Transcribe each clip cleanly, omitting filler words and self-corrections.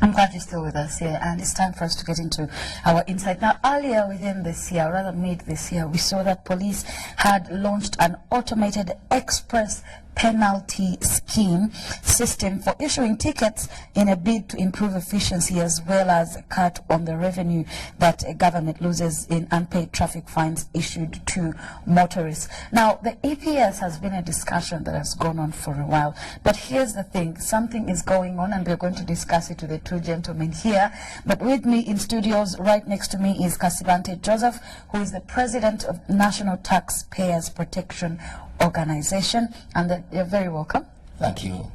I'm glad you're still with us here, and it's time for us to get into our insight. Now, earlier within this year, rather mid this year, we saw that police had launched an automated express penalty scheme system for issuing tickets in a bid to improve efficiency as well as cut on the revenue that a government loses in unpaid traffic fines issued to motorists. Now, the EPS has been a discussion that has gone on for a while, but here's the thing, something is going on and we're going to discuss it with the two gentlemen here. But with me in studios right next to me is Kasibante Joseph, who is the president of National Taxpayers Protection Organization, and you're very welcome. Thank you.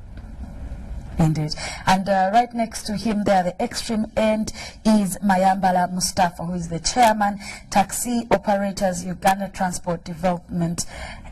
Indeed. And right next to him there, the extreme end, is Mayambala Mustafa, who is the chairman, Taxi Operators Uganda Transport Development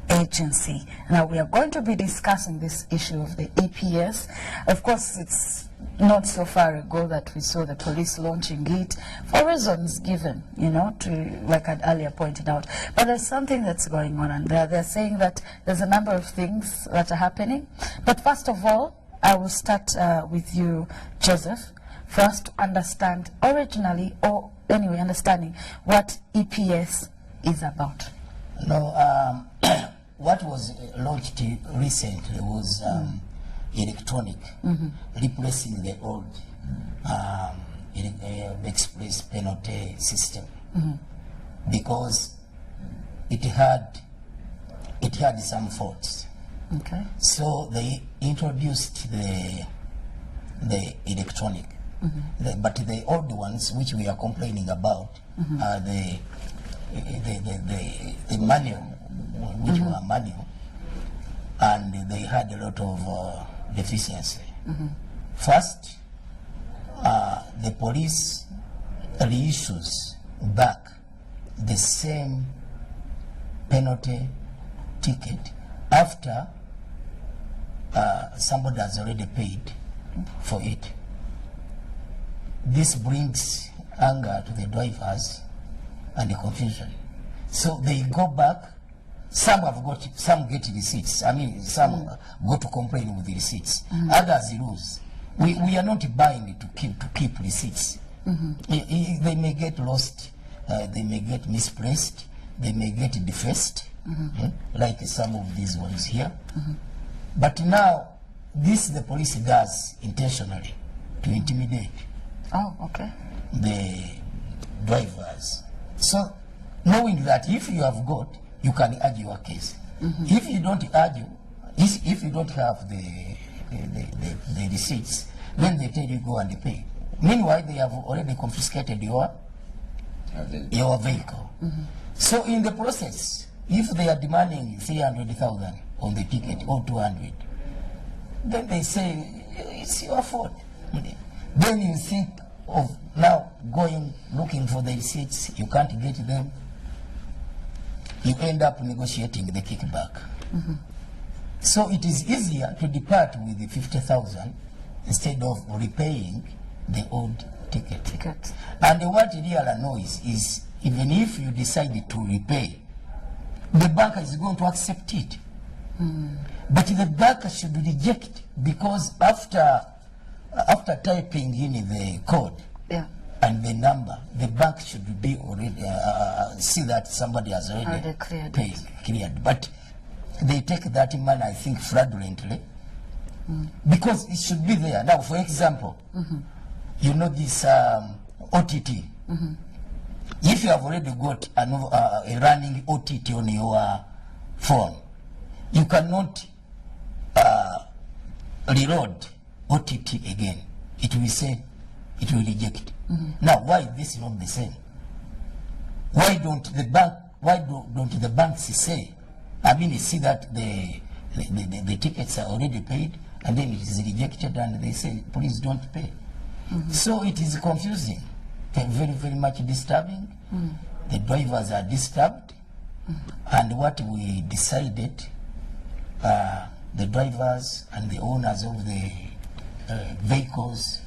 Agency. Now, we are going to be discussing this issue of the EPS. Of course, it's not so far ago that we saw the police launching it for reasons given, you know, to, like I earlier pointed out. But there's something that's going on, and they're saying that there's a number of things that are happening. But first of all, I will start with you, Joseph, for us to understand originally, or anyway, understanding what EPS is about. No, what was launched recently was electronic, replacing the old express penalty system, because it had some faults. Okay. So they introduced the electronic, but the old ones, which we are complaining about, are the manual, which were manual, and they had a lot of deficiency. First, the police reissues back the same penalty ticket after somebody has already paid for it. This brings anger to the drivers and the confusion. So they go back. Some get receipts. I mean, some go to complain with the receipts. Others lose. We are not buying to keep receipts. They may get lost. They may get misplaced. They may get defaced, like some of these ones here. But now, this the police does intentionally to intimidate. Oh, okay. The drivers. So, knowing that if you have got, you can argue your case. If you don't argue, if you don't have the receipts, then they tell you go and pay. Meanwhile, they have already confiscated your vehicle. So in the process, if they are demanding 300,000 on the ticket or 200, then they say it's your fault. Then you think of now going looking for the receipts, you can't get them. You end up negotiating the kickback. So it is easier to depart with the 50,000 instead of repaying the old ticket. And what really annoys is, even if you decide to repay, the bank is going to accept it. But the bank should reject, because after typing in the code, and the number, the bank should be already see that somebody has already cleared. But they take that money, I think, fraudulently, because it should be there. Now, for example, you know this OTT. If you have already got a running OTT on your phone, you cannot reload OTT again. It will say, it will reject. Now, why this is not the same? Why don't the banks say, I mean, see that the tickets are already paid, and then it is rejected, and they say, please don't pay. So it is confusing, very, very much disturbing. The drivers are disturbed, and what we decided, the drivers and the owners of the vehicles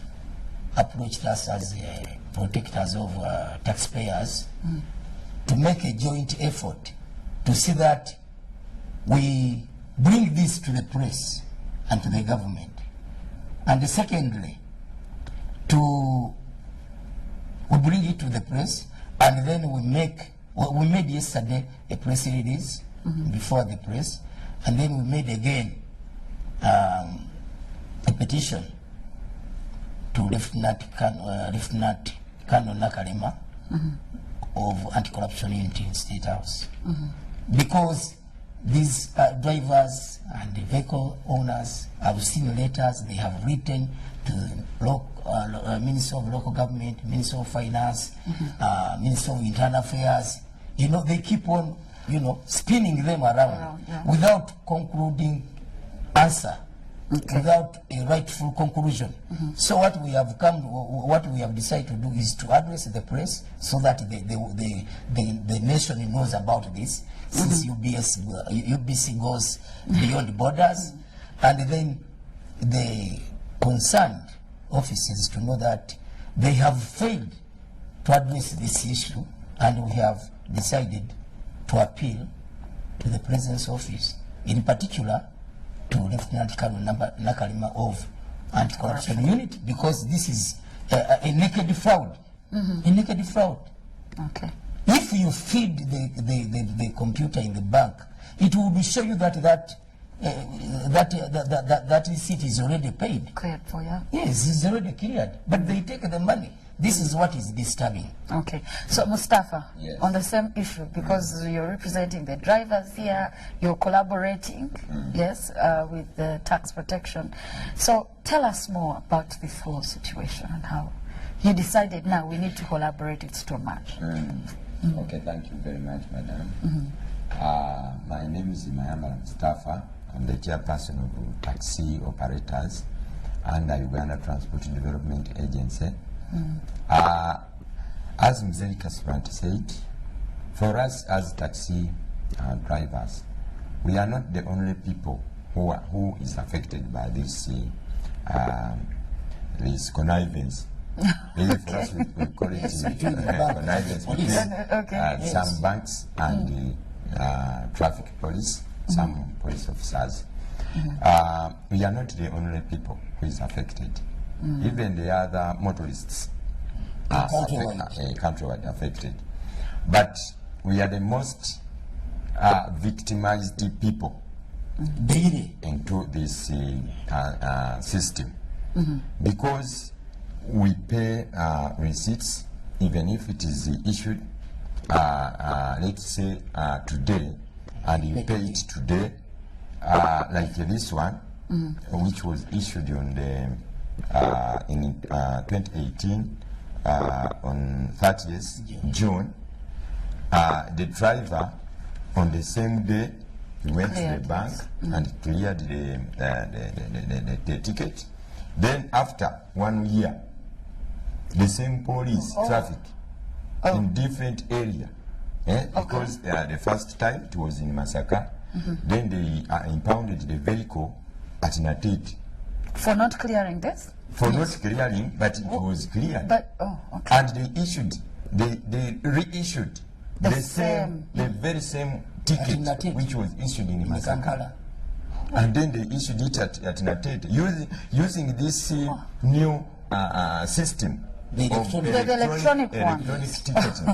approached us as protectors of taxpayers to make a joint effort to see that we bring this to the press and to the government. And secondly, we bring it to the press, and then we made yesterday a press release before the press, and then we made again a petition to Lieutenant Colonel Nakalema of Anti-Corruption Unit in State House, because these drivers and the vehicle owners have seen letters they have written to the Minister of Local Government, Minister of Finance, Minister of Internal Affairs. You know, they keep on, you know, spinning them around without concluding answer, without a rightful conclusion. So what we have decided to do is to address the press so that the nation knows about this, since UBC goes beyond borders, and then the concerned officers to know that they have failed to address this issue, and we have decided to appeal to the President's office, in particular to Lieutenant Colonel Nakalema of Anti-Corruption Unit, because this is a naked fraud. A naked fraud. Okay. If you feed the computer in the bank, it will show you that receipt is already paid. Cleared for you. Yes, it's already cleared, but they take the money. This is what is disturbing. Okay. So Mustafa, yes, on the same issue, because you're representing the drivers here, you're collaborating, yes, with the tax protection. So tell us more about this whole situation and how you decided now we need to collaborate. It's too much. Okay, thank you very much, madam. My name is Mayamba Mustafa. I'm the chairperson of taxi operators under Uganda Transport Development Agency. As Mzee Kasparant said, for us as taxi drivers, we are not the only people who is affected by this connivance. Really, for us, we call it connivance between some banks and traffic police, some police officers. We are not the only people who is affected. Even the other motorists are countrywide affected. But we are the most victimized people daily into this system, because we pay receipts, even if it is issued, let's say today, and you pay it today, like this one, which was issued on the in 2018 on 30th June. The driver on the same day he went to the bank and cleared the ticket. Then after 1 year, the same police traffic in different area, because the first time it was in Masaka, then they impounded the vehicle at Nated. For not clearing this? For not clearing, but it was cleared. But, okay. And they reissued the very same ticket which was issued in Masaka. And then they issued it at Nated using this new system. The electronic one. Electronic ticketing.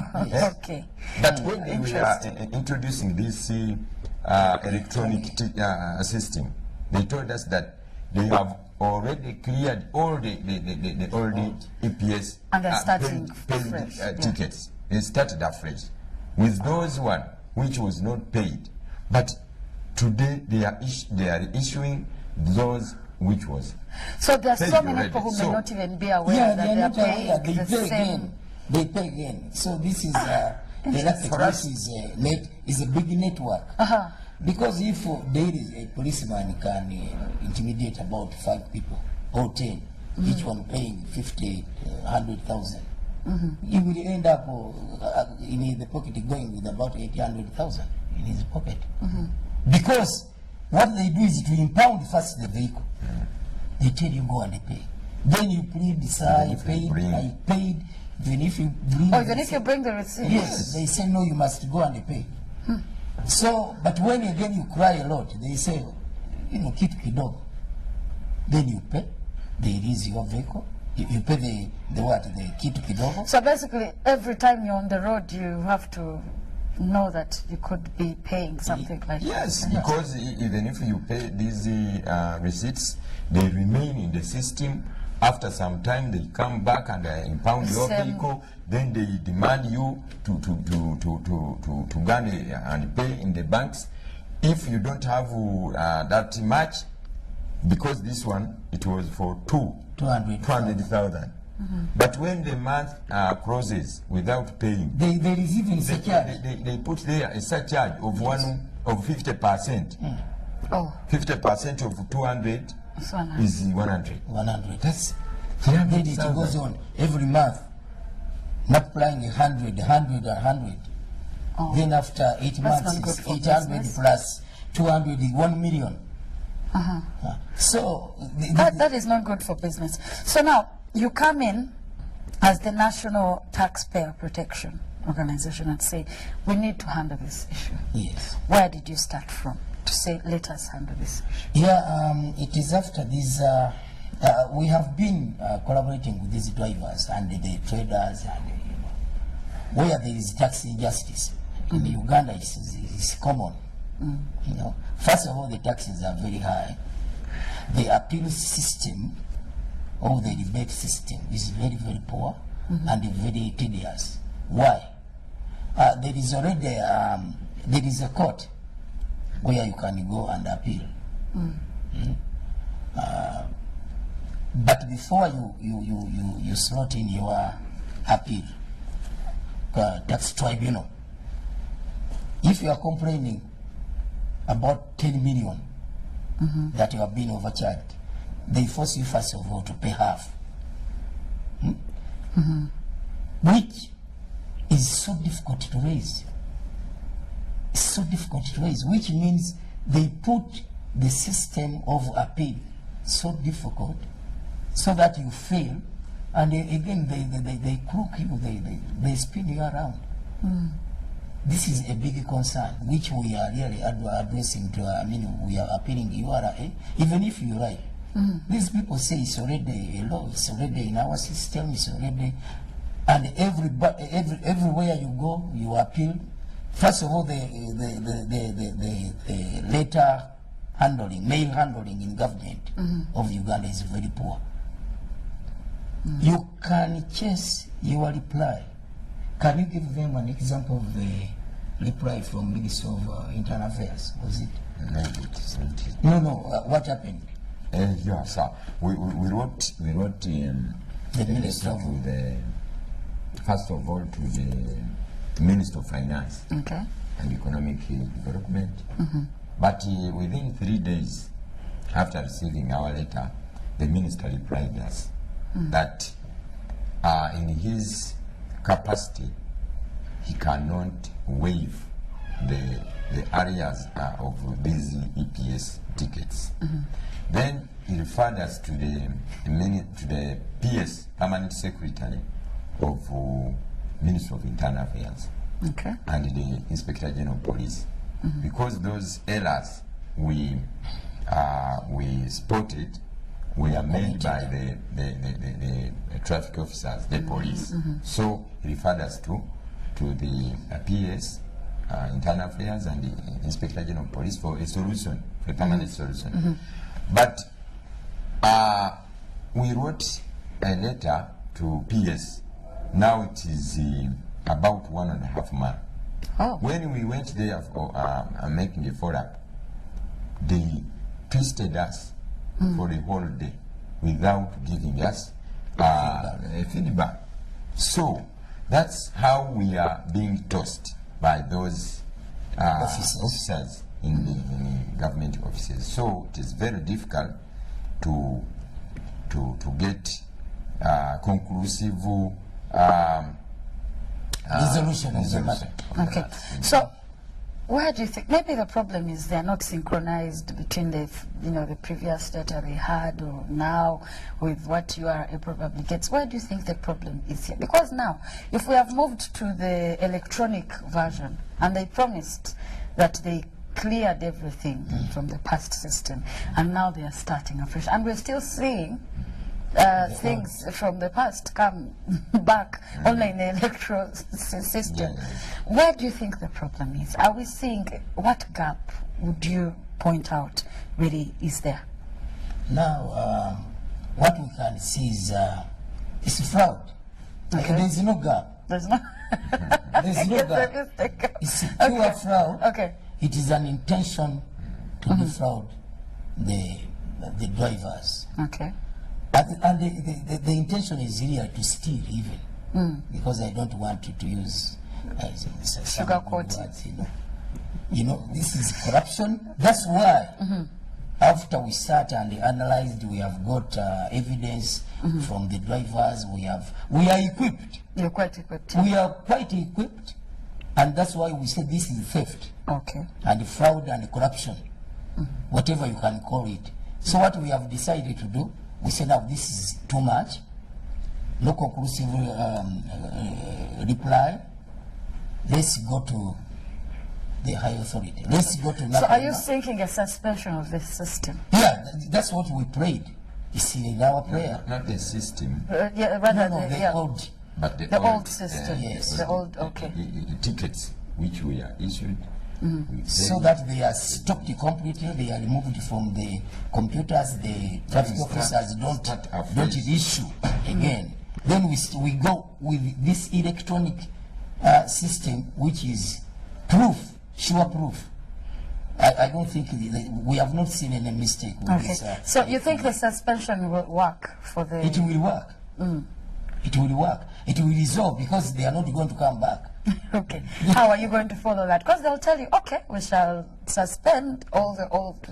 Okay. But when they were introducing this electronic system, they told us that they have already cleared all the old EPS and they're starting paid tickets. They started afresh with those one which was not paid. But today they are issuing those which was. So there are so many already. people who may not even be aware that they are paying the same. They pay again. So this is is a big network. Because if daily a policeman can intimidate about 5 people or 10, each one paying 50, 100,000, he will end up in the pocket going with about 800,000 in his pocket. Because what they do is to impound first the vehicle. They tell you go and pay. Then you plead, sir, I paid. Even if you bring you bring the receipt. Yes, they say no, you must go and pay. So, but when again you cry a lot, they say, you know, kitu kidogo. Then you pay, they release your vehicle. You pay the what? The kitu kidogo. So basically, every time you're on the road, you have to know that you could be paying something like Yes, that. because even if you pay these receipts, they remain in the system. After some time, they come back and impound your Same. vehicle. Then they demand you to go and pay in the banks. If you don't have that much, because this one it was for 200,000. But when the month closes without paying, They receive in surcharge. they put there a surcharge of 50%. Oh, 50% of 200 so nice. is 100. 100. That's 300,000. then it goes on every month, multiplying 100. Oh. Then after 8 That's months, not good it's for 800 business. plus 200 is 1 million. So That is not good for business. So now, you come in as the National Taxpayer Protection Organization and say, we need to handle this issue. yes. Where did you start from to say, let us handle this issue? Yeah, it is after this. We have been collaborating with these drivers and the traders, and where there is tax injustice in Uganda, it's common. You know, first of all, the taxes are very high. The appeal system or the rebate system is very, very poor and very tedious. Why? There is already there is a court where you can go and appeal. But before you slot in your appeal, tax tribunal, if you are complaining about 10 million that you have been overcharged, they force you first of all to pay half, which is so difficult to raise. It's so difficult to raise, which means they put the system of appeal so difficult so that you fail, and again they crook you, they spin you around. This is a big concern which we are really addressing to, we are appealing URA, even if you write. These people say it's already a law, it's already in our system, it's already, and everywhere you go, you appeal. First of all, the letter handling, mail handling in government of Uganda is very poor. You can chase your reply. Can you give them an example of the reply from Minister of Internal Affairs? Was it? No. What happened? Yeah, sir. We wrote The Minister of first of all to the Minister of Finance Okay. and Economic Development. But within 3 days after receiving our letter, the minister replied us that in his capacity, he cannot waive the areas of these EPS tickets. Then he referred us to the PS, Permanent Secretary of Ministry of Internal Affairs, Okay. and the Inspector General of Police, because those errors we spotted were made by the traffic officers, the police. So he referred us to the PS, Internal Affairs, and the Inspector General of Police for a solution, for a permanent solution. But we wrote a letter to PS. Now it is about 1.5 months. Oh. When we went there for making a follow-up, they twisted us for the whole day without giving us a feedback. So that's how we are being tossed by those officers in the government offices. So it is very difficult to get conclusive Resolution of the matter. Okay. So, where do you think maybe the problem is they're not synchronized between the the previous data they had or now with what URA probably gets? Where do you think the problem is here? Because now, if we have moved to the electronic version and they promised that they cleared everything from the past system and now they are starting afresh, and we're still seeing things from the past come back only in the electoral system. Yeah. Where do you think the problem is? Are we seeing, what gap would you point out really is there? Now, what we can see is fraud. Okay. There is no gap. There's no... There's no gap. It's pure fraud. Okay. It is an intention to defraud the drivers. Okay. And the intention is really to steal even. Because I don't want to use Sugar coating. words, you know, this is corruption. That's why after we sat and analyzed, we have got evidence from the drivers. We are equipped. You're quite equipped. We are quite equipped, and that's why we say this is theft Okay. and fraud and corruption, whatever you can call it. So what we have decided to do, we said now this is too much, no conclusive reply. Let's go to the high authority. Let's go to So are you Nakalima. seeking a suspension of this system? Yeah, that's what we prayed. You see, in our prayer. Not the system, Yeah, rather No, the, the yeah, old. but the old system. yes. The old, okay. the tickets which we are issued. We So pay. that they are stopped completely, they are removed from the computers, the traffic Start- officers start afresh. don't issue again. Then we go with this electronic system, which is proof, sure proof. I don't think we have not seen any mistake with Okay. this. So you think the suspension will work for the... It will work. It will work. It will resolve because they are not going to come back. Okay. How are you going to follow that? Because they'll tell you, okay, we shall suspend all the old,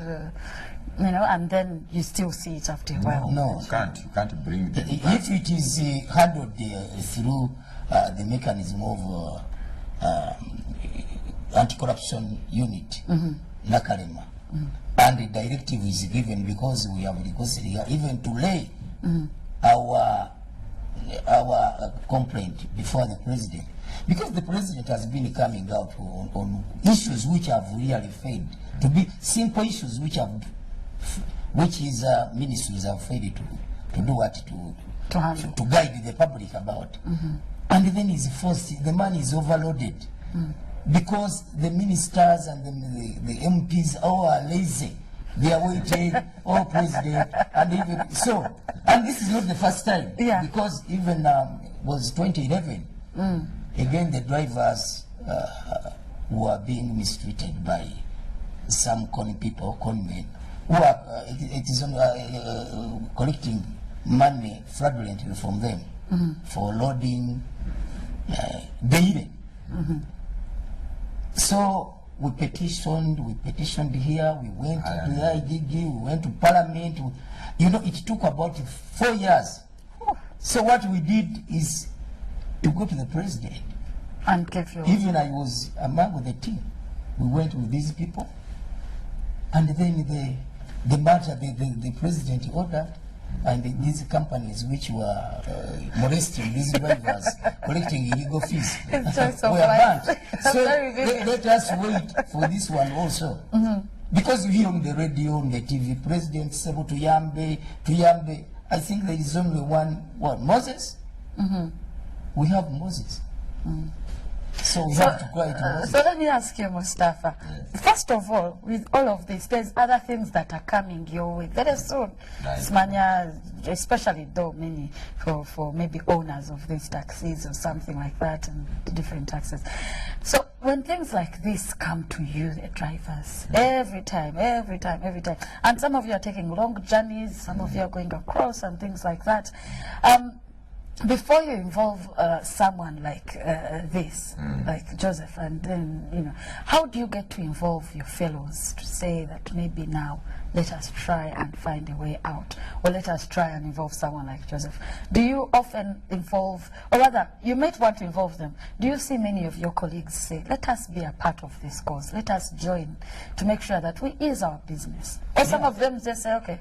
and then you still see it after a while. No. You can't bring them back. If it is handled through the mechanism of anti-corruption unit, Nakalima, and the directive is given because we have requested here even to lay our complaint before the president, because the president has been coming out on issues which have really failed to be simple issues which his ministries have failed to do what To handle. to guide the public about. And then he's forced, the man is overloaded because the ministers and the MPs all are lazy. They are waiting, oh president, and even so. And this is not the first time, Yeah. because even was 2011. Again, the drivers were being mistreated by some con people, con men, who are it is collecting money fraudulently from them for loading daily. So we petitioned here, we went to the IGG, we went to Parliament. It took about 4 years. So what we did is to go to the president. And give you... Even I was among the team. We went with these people. And then the matter, the president ordered, and these companies which were molesting these drivers, collecting illegal fees, It's just so were funny. banned. So Very vivid. let us wait for this one also. Because we hear on the radio, on the TV, President Sebo Tuyambe, I think there is only one, Moses? We have Moses. So we have to cry to Moses. So let me ask you, Mustafa. First of all, with all of this, there's other things that are coming your way very soon. Right. Smanya, especially though many for maybe owners of these taxis or something like that, and different taxes. So when things like this come to you, the drivers, every time, and some of you are taking long journeys, some of you are going across and things like that. Before you involve someone like this, like Joseph, and then, how do you get to involve your fellows to say that maybe now let us try and find a way out, or let us try and involve someone like Joseph? Do you often involve, or rather, you might want to involve them. Do you see many of your colleagues say, let us be a part of this cause, let us join to make sure that we ease our business? Or some of them just say, okay,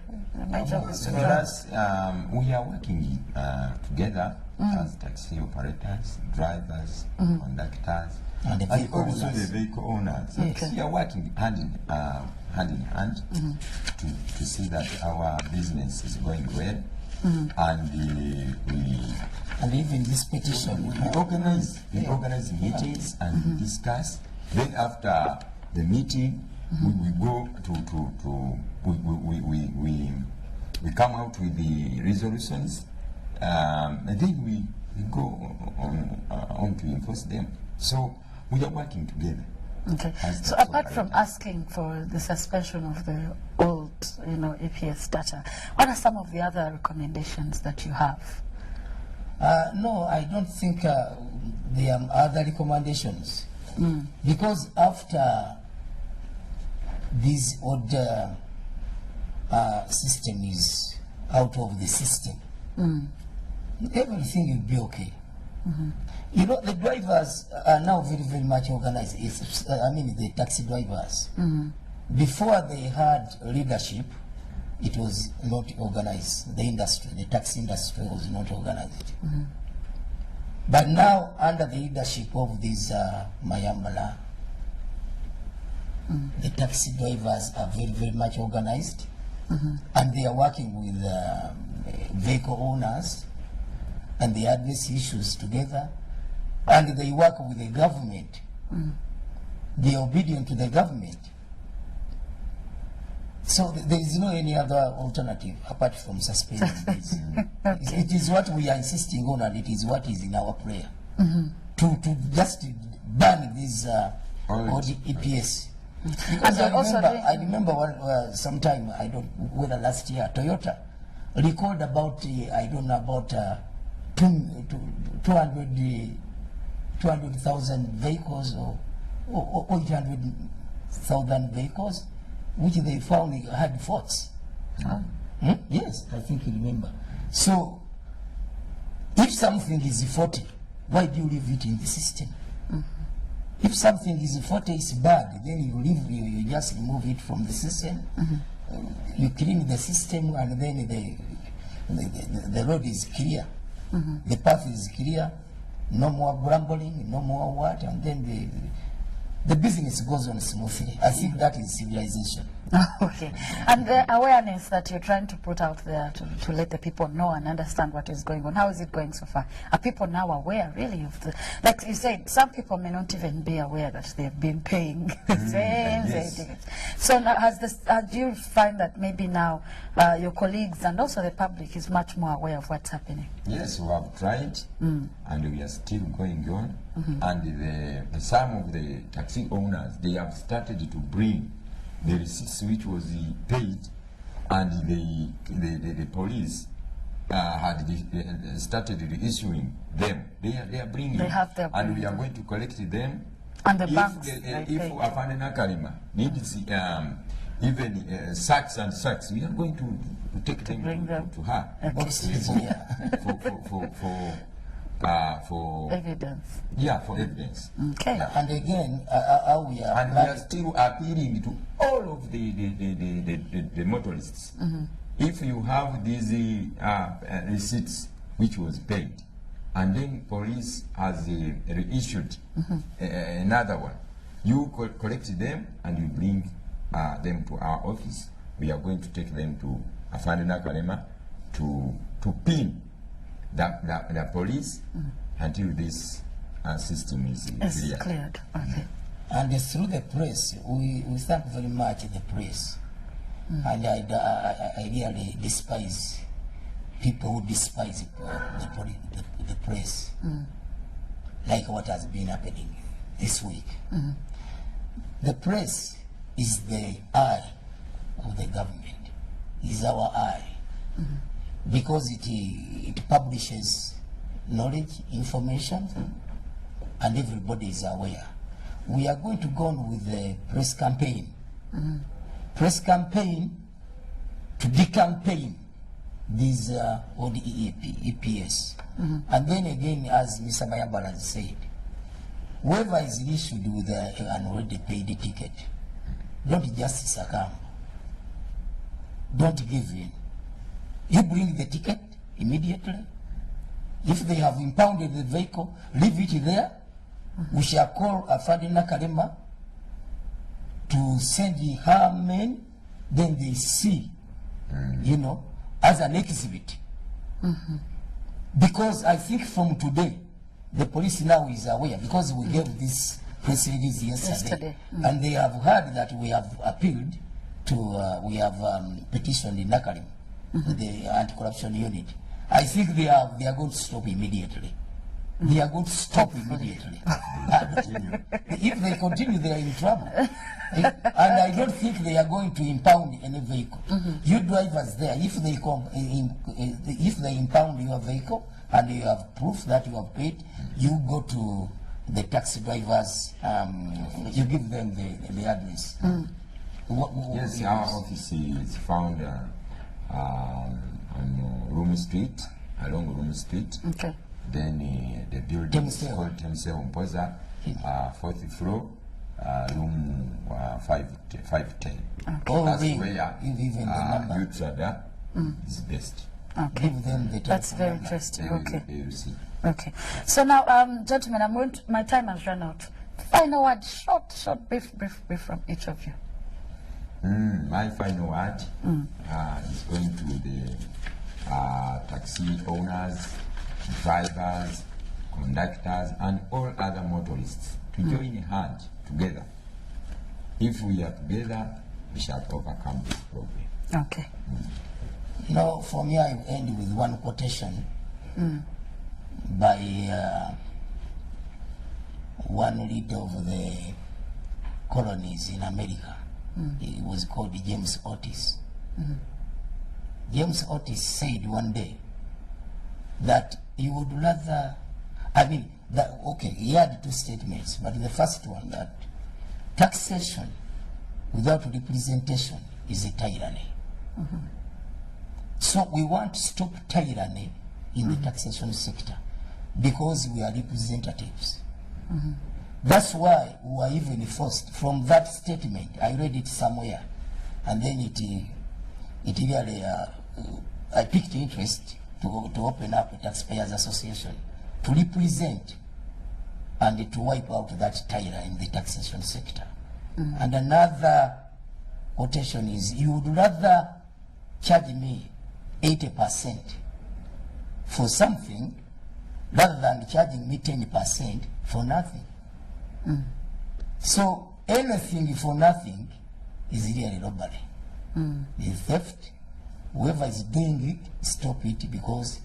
my job is to For join. us, we are working together as taxi operators, drivers, conductors, And the and vehicle also owners. the vehicle owners. Okay. We are working hand in hand to see that our business is going well. and we And even this petition, we organize meetings and discuss. Then after the meeting, we go we come out with the resolutions, and then we go on to enforce them. So we are working together. Okay. So apart from asking for the suspension of the old, EPS data, what are some of the other recommendations that you have? No, I don't think there are other recommendations. Because after this old system is out of the system, everything will be okay. The drivers are now very, very much organized. The taxi drivers. Before they had leadership, it was not organized. The taxi industry was not organized. But now, under the leadership of this Mayambala, the taxi drivers are very, very much organized, and they are working with vehicle owners, and they address issues together, and they work with the government. They are obedient to the government. So there is no any other alternative apart from suspending this. Okay. It is what we are insisting on, and it is what is in our prayer. To just ban this old EPS. Because I remember sometime, I don't whether last year, Toyota recalled about 200,000 vehicles or 800,000 vehicles, which they found had faults. Yes, I think you remember. So, if something is faulty, why do you leave it in the system? If something is faulty, it's bad, then you just remove it from the system. You clean the system, and then the road is clear. The path is clear. No more grumbling, no more what, and then the business goes on smoothly. I think that is civilization. Okay. And the awareness that you're trying to put out there to let the people know and understand what is going on, how is it going so far? Are people now aware, really, of the, like you said, some people may not even be aware that they've been paying the same tickets. So now, do you find that maybe now your colleagues and also the public is much more aware of what's happening? Yes, we have tried, and we are still going on. And some of the taxi owners, they have started to bring the receipts which was paid, and the police had started reissuing them. They are bringing, they have their, and we are going to collect them. And the banks, if Afande Nakalema needs even sacks and sacks, we are going to take them to her. Okay. For evidence. Yeah, for evidence. Okay. Yeah. And again, we are still appealing to all of the motorists. If you have these receipts which was paid, and then police has reissued another one, you collect them and you bring them to our office. We are going to take them to Afande Nakalema to pin the police until this system is cleared. Okay. And through the press, we thank very much the press. And I really despise people who despise the press, like what has been happening this week. The press is the eye of the government, is our eye. Because it publishes knowledge, information, and everybody is aware. We are going to go on with the press campaign. Press campaign to decampaign these old EPS. And then again, as Mr. Mayambala has said, whoever is issued with an already paid ticket, don't just succumb. Don't give in. You bring the ticket immediately. If they have impounded the vehicle, leave it there. We shall call Afande Nakalema to send her men. Then they see, as an exhibit, Because I think from today, the police now is aware, because we gave this press release yesterday. And they have heard that we have appealed to, we have petitioned in Nakalim, the anti-corruption unit. I think they are going to stop immediately. They are going to stop immediately. If they continue, they are in trouble. And I don't think they are going to impound any vehicle. You drivers there, if they impound your vehicle and you have proof that you have paid, you go to the taxi drivers, you give them the address. Yes, our office is found on Rumi Street, along Rumi Street. Okay. Then the building is called Temseo Mpoza, 4th floor, room 510. Okay. That's even where the number. Utrada is best. Okay. Give them the That's very number. interesting. They Okay. will see. Okay. So now, gentlemen, I'm going to, my time has run out. Final word, short, brief from each of you. My final word is going to the taxi owners, drivers, conductors, and all other motorists to join hand together. If we are together, we shall overcome this problem. Okay. Now, for me, I end with one quotation by one leader of the colonies in America. He was called James Otis. James Otis said one day that he would rather, okay, he had two statements, but the first one, that taxation without representation is a tyranny. So we want to stop tyranny in the taxation sector because we are representatives. That's why we were even forced from that statement. I read it somewhere, and then it really, I picked interest to open up a taxpayers association to represent and to wipe out that tyranny in the taxation sector. And another quotation is, you would rather charge me 80% for something rather than charging me 10% for nothing. So anything for nothing is really robbery. It's theft. Whoever is doing it, stop it, because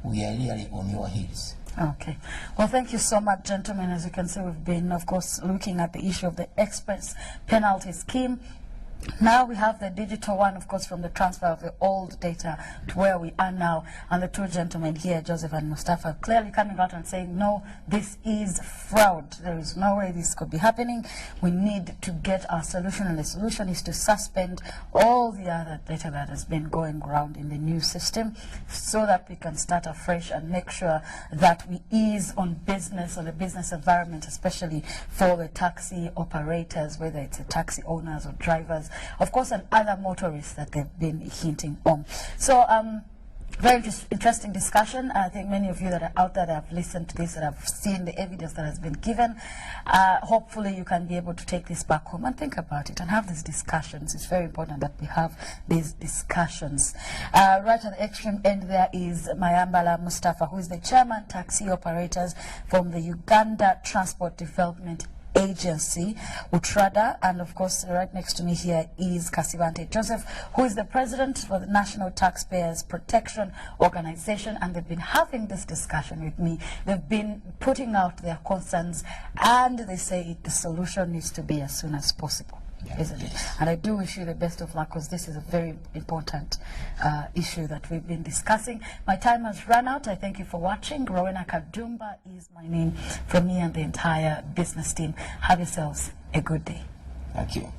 we are really on your heels. Okay. Well, thank you so much, gentlemen. As you can see, we've been, of course, looking at the issue of the express penalty scheme. Now we have the digital one, of course, from the transfer of the old data to where we are now. And the two gentlemen here, Joseph and Mustafa, clearly coming out and saying, no, this is fraud. There is no way this could be happening. We need to get our solution, and the solution is to suspend all the other data that has been going around in the new system so that we can start afresh and make sure that we ease on business, on the business environment, especially for the taxi operators, whether it's the taxi owners or drivers, of course, and other motorists that they've been hinting on. So, very interesting discussion. I think many of you that are out there that have listened to this, that have seen the evidence that has been given, hopefully you can be able to take this back home and think about it and have these discussions. It's very important that we have these discussions. Right at the extreme end there is Mayambala Mustafa, who is the chairman taxi operators from the Uganda Transport Development Agency, Utrada, and of course right next to me here is Kasivante Joseph, who is the president for the National Taxpayers Protection Organization, and they've been having this discussion with me. They've been putting out their concerns, and they say the solution needs to be as soon as possible. Isn't it? And I do wish you the best of luck, because this is a very important issue that we've been discussing. My time has run out. I thank you for watching. Rowena Kadumba is my name, from me and the entire business team. Have yourselves a good day. Thank you.